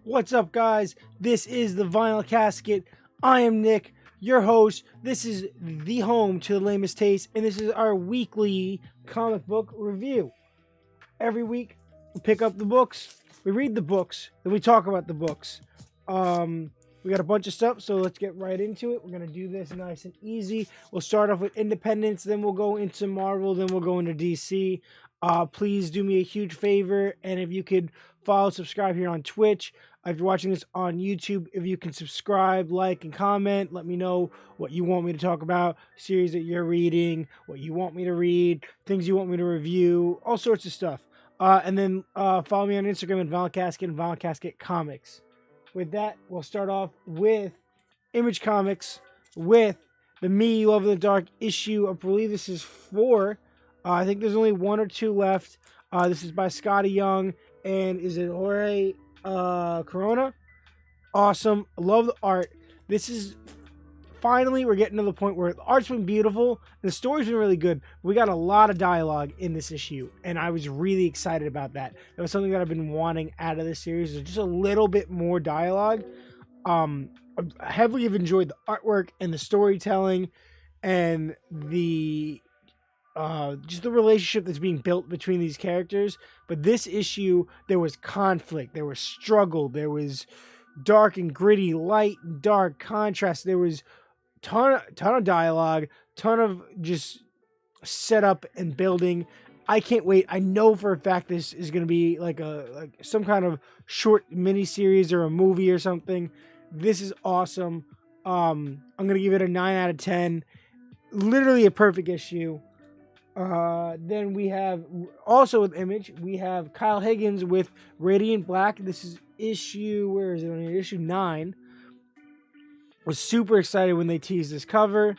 What's up, guys? This is the Vinyl Casket. I am Nick, your host. This is the home to the lamest taste, and this is our weekly comic book review. Every week, we pick up the books, we read the books, then we talk about the books. We got a bunch of stuff, so let's get right into it. We're gonna do this nice and easy. We'll start off with Independence, then we'll go into Marvel, then we'll go into DC. Please do me a huge favor, and if you could follow, subscribe here on Twitch. If you're watching this on YouTube, if you can subscribe, like, and comment, let me know what you want me to talk about, series that you're reading, what you want me to read, things you want me to review, all sorts of stuff. And then follow me on Instagram at Vinyl Casket and Vinyl Casket Comics. With that, we'll start off with Image Comics with the Me Love in the Dark issue. I believe this is 4. I think there's only 1 or 2 left. This is by Scotty Young, and is it Jorge Corona? Awesome. I love the art. This is finally, we're getting to the point where the art's been beautiful, the story's been really good. We got a lot of dialogue in this issue, and I was really excited about that. That was something that I've been wanting out of this series, just a little bit more dialogue. I heavily have enjoyed the artwork and the storytelling and the just the relationship that's being built between these characters. But this issue, there was conflict, there was struggle, there was dark and gritty, light and dark contrast. There was ton of dialogue, ton of just setup and building. I can't wait. I know for a fact this is going to be like some kind of short mini series or a movie or something. This is awesome. I'm going to give it a 9 out of 10. Literally a perfect issue. Then we have also with Image, we have Kyle Higgins with Radiant Black. This is issue, where is it on here? Issue 9. Was super excited when they teased this cover.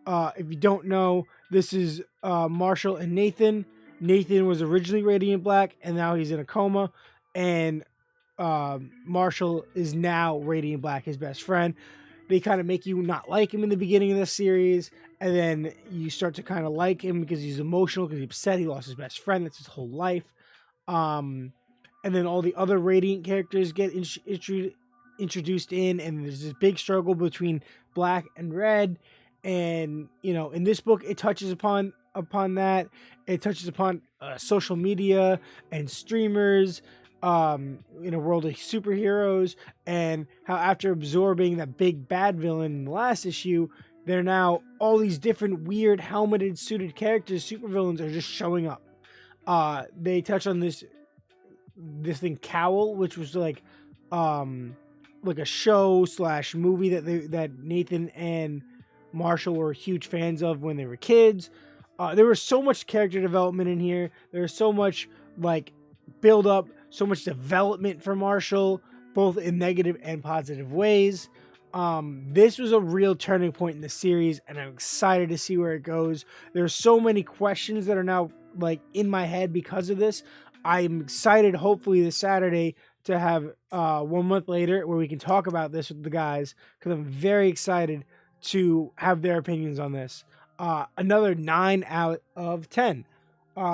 If you don't know, this is Marshall and Nathan. Nathan was originally Radiant Black, and now he's in a coma. And Marshall is now Radiant Black, his best friend. They kind of make you not like him in the beginning of this series, and then you start to kind of like him because he's emotional, because he's upset he lost his best friend. That's his whole life. And then all the other Radiant characters get introduced in, and there's this big struggle between Black and Red. And in this book, it touches upon that. It touches upon social media and streamers in a world of superheroes, and how after absorbing that big bad villain in the last issue, they're now all these different weird helmeted suited characters, supervillains, are just showing up. They touch on this thing Cowl, which was like a show / movie that Nathan and Marshall were huge fans of when they were kids. There was so much character development in here. There was so much build up, so much development for Marshall, both in negative and positive ways. This was a real turning point in the series, and I'm excited to see where it goes. There's so many questions that are now in my head because of this. I'm excited, hopefully this Saturday, to have 1 month later where we can talk about this with the guys, because I'm very excited to have their opinions on this. Another 9 out of 10.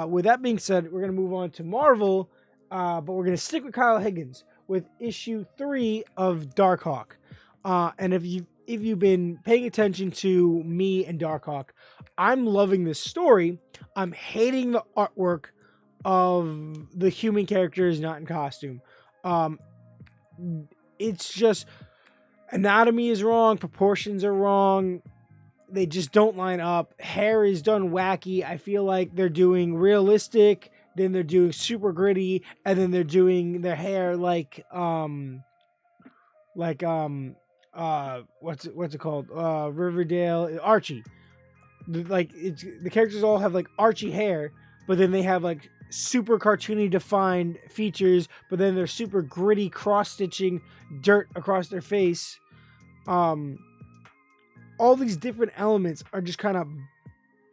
With that being said, we're going to move on to Marvel, but we're going to stick with Kyle Higgins with issue 3 of Darkhawk. And if you've been paying attention to me and Darkhawk, I'm loving this story. I'm hating the artwork of the human characters not in costume. It's just, anatomy is wrong, proportions are wrong, they just don't line up. Hair is done wacky. I feel like they're doing realistic, then they're doing super gritty, and then they're doing their hair what's it called? Riverdale, Archie. The characters all have Archie hair, but then they have super cartoony defined features, but then they're super gritty cross-stitching dirt across their face. All these different elements are just kind of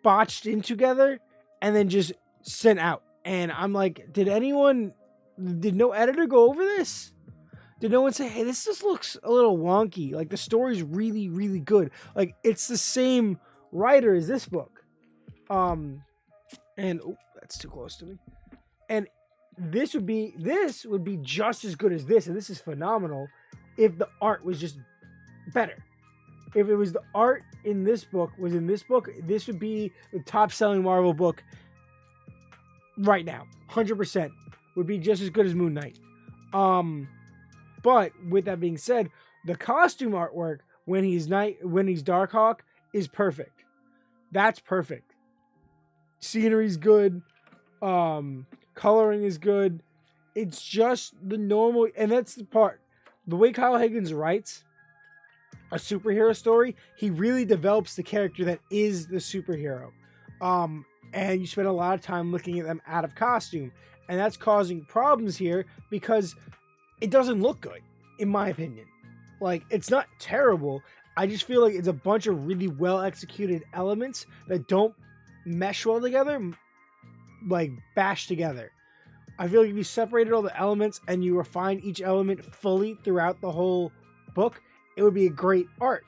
botched in together and then just sent out. And I'm like, did no editor go over this? Did no one say, hey, this just looks a little wonky? The story's really, really good. It's the same writer as this book. And that's too close to me. And this would be just as good as this, and this is phenomenal if the art was just better. If it was the art in this book this would be the top selling Marvel book right now. 100% would be just as good as Moon Knight. But with that being said, the costume artwork when he's Darkhawk is perfect. That's perfect. Scenery's good. Coloring is good. It's just the normal, and that's the part. The way Kyle Higgins writes a superhero story, he really develops the character that is the superhero. And you spend a lot of time looking at them out of costume. And that's causing problems here because it doesn't look good, in my opinion. Like, it's not terrible. I just feel like it's a bunch of really well executed elements that don't mesh well together, like bash together. I feel like if you separated all the elements and you refined each element fully throughout the whole book, it would be a great art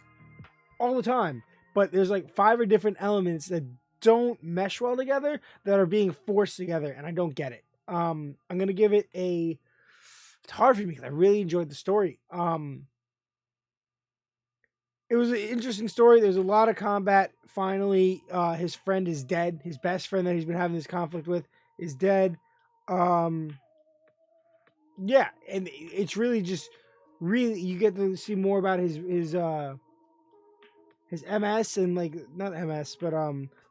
all the time. But there's like 5 different elements that don't mesh well together that are being forced together, and I don't get it. I'm gonna give it a. It's hard for me because I really enjoyed the story. It was an interesting story. There's a lot of combat. Finally, his friend is dead. His best friend that he's been having this conflict with is dead. Yeah, and it's really just you get to see more about his MS and like not MS, but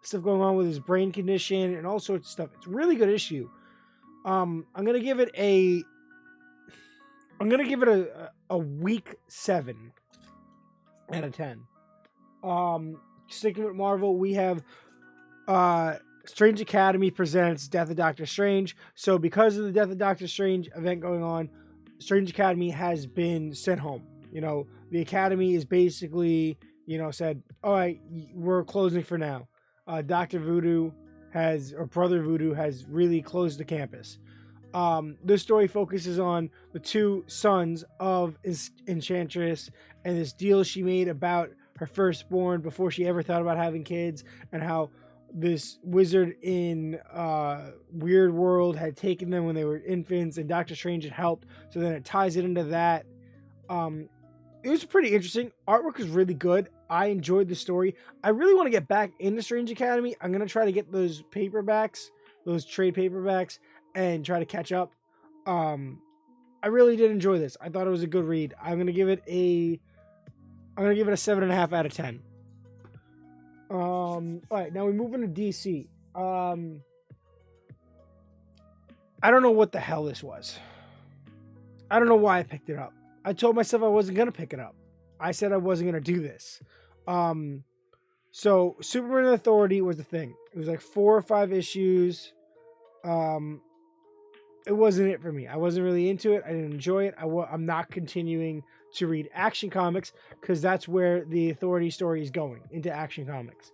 stuff going on with his brain condition and all sorts of stuff. It's a really good issue. I'm gonna give it a weak 7 out of 10. Sticking with Marvel, we have Strange Academy presents Death of Doctor Strange. So because of the Death of Doctor Strange event going on, Strange Academy has been sent home. You know, the Academy is basically, said, all right, we're closing for now. Brother Voodoo has really closed the campus. This story focuses on the 2 sons of Enchantress and this deal she made about her firstborn before she ever thought about having kids, and how this wizard in Weird World had taken them when they were infants, and Doctor Strange had helped. So then it ties it into that. It was pretty interesting. Artwork is really good. I enjoyed the story. I really want to get back into Strange Academy. I'm going to try to get those paperbacks, those trade paperbacks, and try to catch up. I really did enjoy this. I thought it was a good read. I'm going to give it a 7.5 out of 10. All right, now we move into DC. I don't know what the hell this was. I don't know why I picked it up. I told myself I wasn't going to pick it up. I said I wasn't going to do this. So Superman and Authority was the thing. It was like 4 or 5 issues. It wasn't it for me. I wasn't really into it. I didn't enjoy it. I'm not continuing to read Action Comics because that's where the Authority story is going, into Action Comics.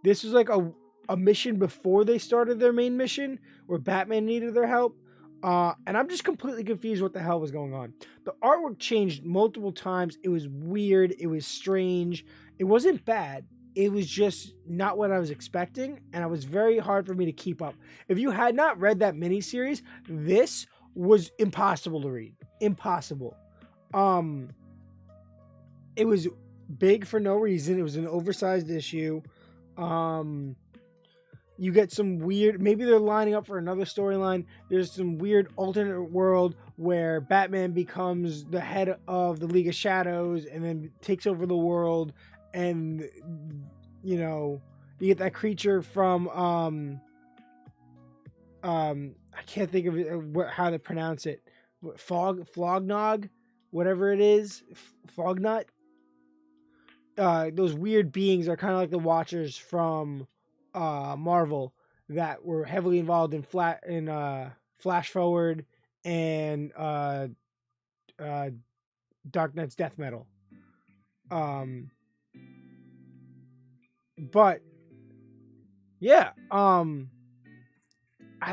This was like a mission before they started their main mission where Batman needed their help. And I'm just completely confused what the hell was going on. The artwork changed multiple times. It was weird. It was strange. It wasn't bad. It was just not what I was expecting, and it was very hard for me to keep up. If you had not read that miniseries, this was impossible to read. Impossible. It was big for no reason. It was an oversized issue. You get some weird, maybe they're lining up for another storyline. There's some weird alternate world where Batman becomes the head of the League of Shadows and then takes over the world. And, you get that creature from, I can't think of it, how to pronounce it. Flognog, whatever it is. Fognut. Those weird beings are kind of like the Watchers from Marvel that were heavily involved in Flash Forward and Dark Knight's Death Metal. But yeah, I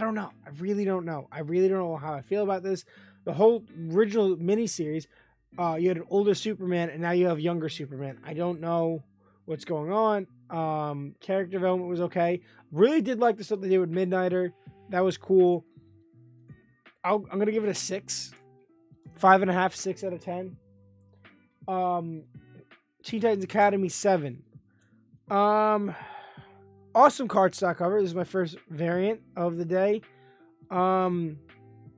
don't know. I really don't know. I really don't know how I feel about this. The whole original miniseries, you had an older Superman and now you have younger Superman. I don't know what's going on. Character development was okay. Really did like the stuff they did with Midnighter. That was cool. I'm gonna give it a 6, 5.5, 6 out of 10. Teen Titans Academy 7. Awesome cardstock cover. This is my first variant of the day. You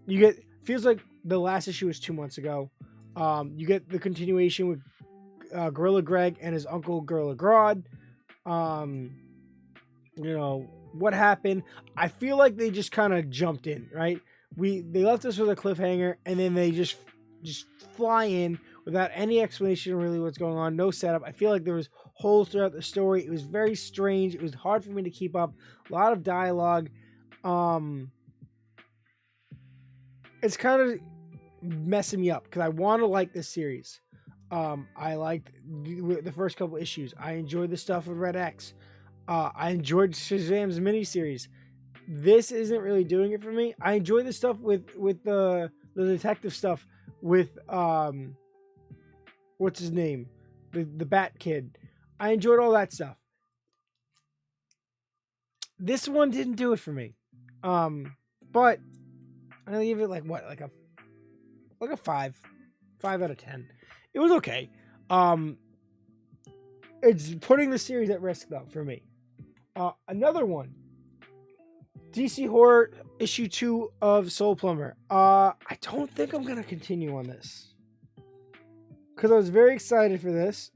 get, feels like the last issue was 2 months ago. You get the continuation with Gorilla Greg and his uncle Gorilla Grodd. What happened? I feel like they just kind of jumped in, right? They left us with a cliffhanger, and then they just fly in without any explanation of really what's going on, no setup. I feel like there was holes throughout the story. It was very strange. It was hard for me to keep up. A lot of dialogue. It's kind of messing me up because I want to like this series. I liked the first couple issues. I enjoyed the stuff with Red X. I enjoyed Shazam's miniseries. This isn't really doing it for me. I enjoy the stuff with the detective stuff with what's his name, the Bat Kid. I enjoyed all that stuff. This one didn't do it for me. But I'm gonna give it like a 5 out of 10. It was okay. It's putting the series at risk though for me. Another one, DC Horror issue 2 of Soul Plumber. I don't think I'm gonna continue on this because I was very excited for this.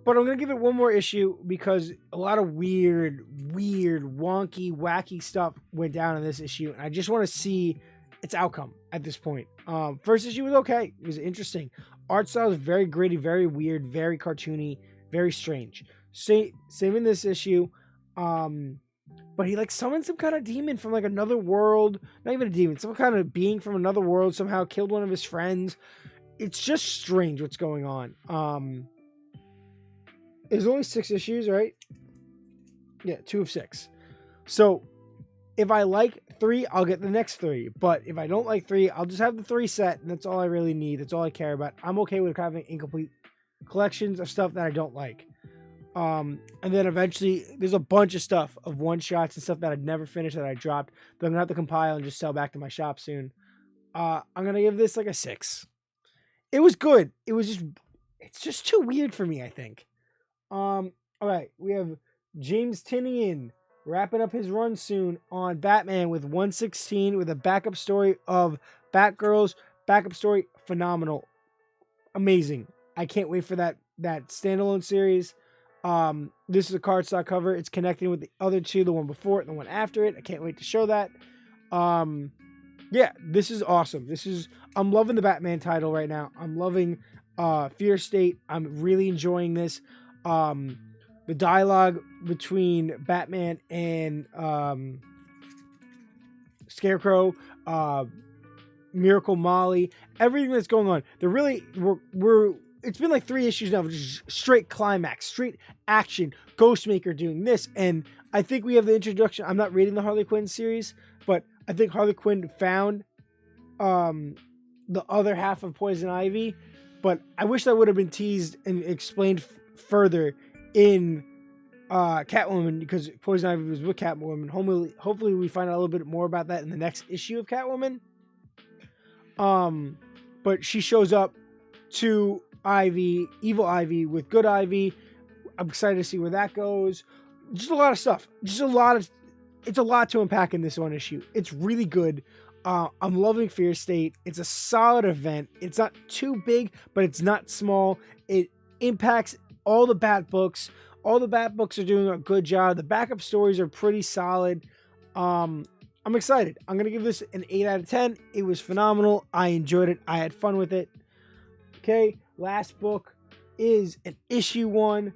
But I'm going to give it one more issue because a lot of weird, wonky, wacky stuff went down in this issue. And I just want to see its outcome at this point. First issue was okay. It was interesting. Art style is very gritty, very weird, very cartoony, very strange. Same in this issue. But he like summoned some kind of demon from like another world. Not even a demon. Some kind of being from another world somehow killed one of his friends. It's just strange what's going on. There's only 6 issues, right? Yeah, 2 of 6. So if I like 3, I'll get the next 3. But if I don't like 3, I'll just have the 3 set, and that's all I really need. That's all I care about. I'm okay with having incomplete collections of stuff that I don't like. And then eventually, there's a bunch of stuff of one-shots and stuff that I'd never finished that I dropped that I'm going to have to compile and just sell back to my shop soon. I'm going to give this like a 6. It was good. It's just too weird for me, I think. All right, we have James Tynion wrapping up his run soon on Batman with 116 with a backup story of Batgirls. Backup story, phenomenal, amazing. I can't wait for that standalone series. This is a cardstock cover. It's connecting with the other 2, the one before it and the one after it. I can't wait to show that. Yeah, this is awesome. I'm loving the Batman title right now. I'm loving Fear State. I'm really enjoying this. The dialogue between Batman and Scarecrow, Miracle Molly, everything that's going on. They're really it's been like 3 issues now, just straight climax, straight action. Ghostmaker doing this, and I think we have the introduction. I'm not reading the Harley Quinn series, but I think Harley Quinn found the other half of Poison Ivy, but I wish that would have been teased and explained further in Catwoman, because Poison Ivy was with Catwoman. Hopefully we find out a little bit more about that in the next issue of Catwoman. But she shows up to Ivy, evil Ivy with good Ivy. I'm excited to see where that goes. Just a lot of stuff. It's a lot to unpack in this one issue. It's really good. I'm loving Fear State. It's a solid event. It's not too big, but it's not small. It impacts all the Bat books. All the Bat books are doing a good job. The backup stories are pretty solid. I'm excited. I'm going to give this an 8 out of 10. It was phenomenal. I enjoyed it. I had fun with it. Okay, last book is an issue 1.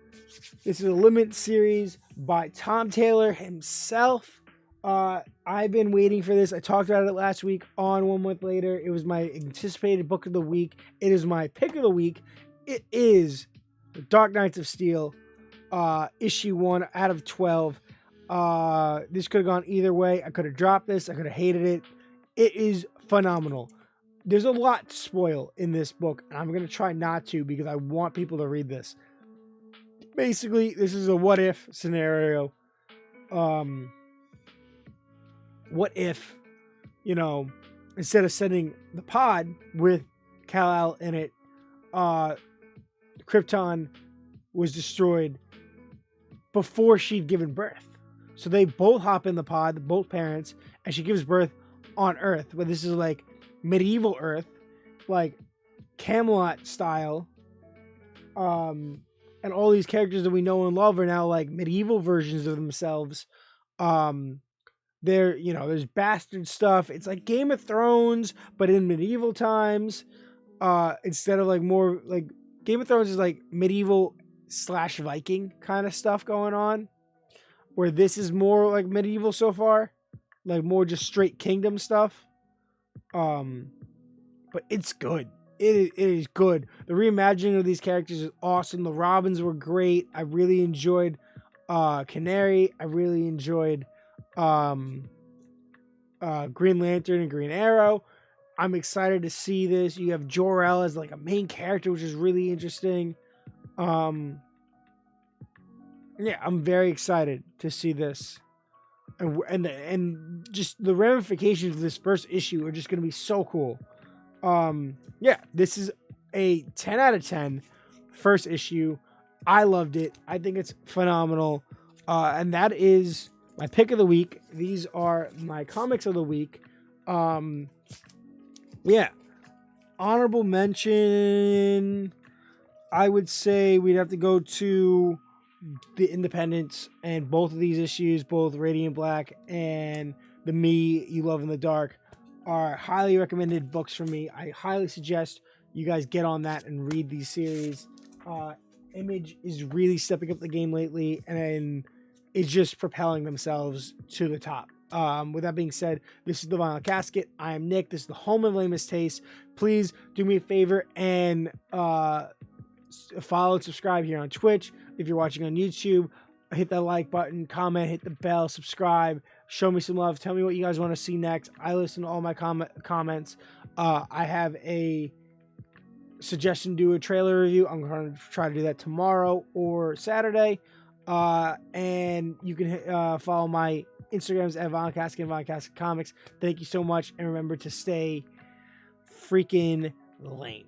This is a limited series by Tom Taylor himself. I've been waiting for this. I talked about it last week on 1 Month Later. It was my anticipated book of the week. It is my pick of the week. It is The Dark Knights of Steel, issue 1 out of 12. This could have gone either way. I could have dropped this. I could have hated it. It is phenomenal. There's a lot to spoil in this book, and I'm going to try not to because I want people to read this. Basically, this is a what-if scenario. what if, instead of sending the pod with Kal-El in it, Krypton was destroyed before she'd given birth. So they both hop in the pod, both parents, and she gives birth on Earth. But this is like medieval Earth, like Camelot style. And all these characters that we know and love are now like medieval versions of themselves. There's bastard stuff. It's like Game of Thrones, but in medieval times. Instead of like more like Game of Thrones is like medieval / Viking kind of stuff going on, where this is more like medieval so far, like more just straight kingdom stuff. But it's good. It is good. The reimagining of these characters is awesome. The Robins were great. I really enjoyed Canary. I really enjoyed Green Lantern and Green Arrow. I'm excited to see this. You have Jor-El as like a main character, which is really interesting. I'm very excited to see this. And just the ramifications of this first issue are just going to be so cool. This is a 10 out of 10 first issue. I loved it. I think it's phenomenal. And that is my pick of the week. These are my comics of the week. Honorable mention, I would say we'd have to go to the Independents, and both of these issues, both Radiant Black and the Me You Love in the Dark, are highly recommended books for me. I highly suggest you guys get on that and read these series. Image is really stepping up the game lately, and it's just propelling themselves to the top. With that being said, this is the Vinyl Casket. I am Nick. This is the home of lamest taste. Please do me a favor and follow and subscribe here on Twitch. If you're watching on YouTube, hit that like button, comment, hit the bell, subscribe, show me some love. Tell me what you guys want to see next. I listen to all my comments. I have a suggestion to do a trailer review. I'm going to try to do that tomorrow or Saturday. And you can follow my Instagrams at Vinyl Casket and Vinyl Casket Comics. Thank you so much, and remember to stay freaking lame.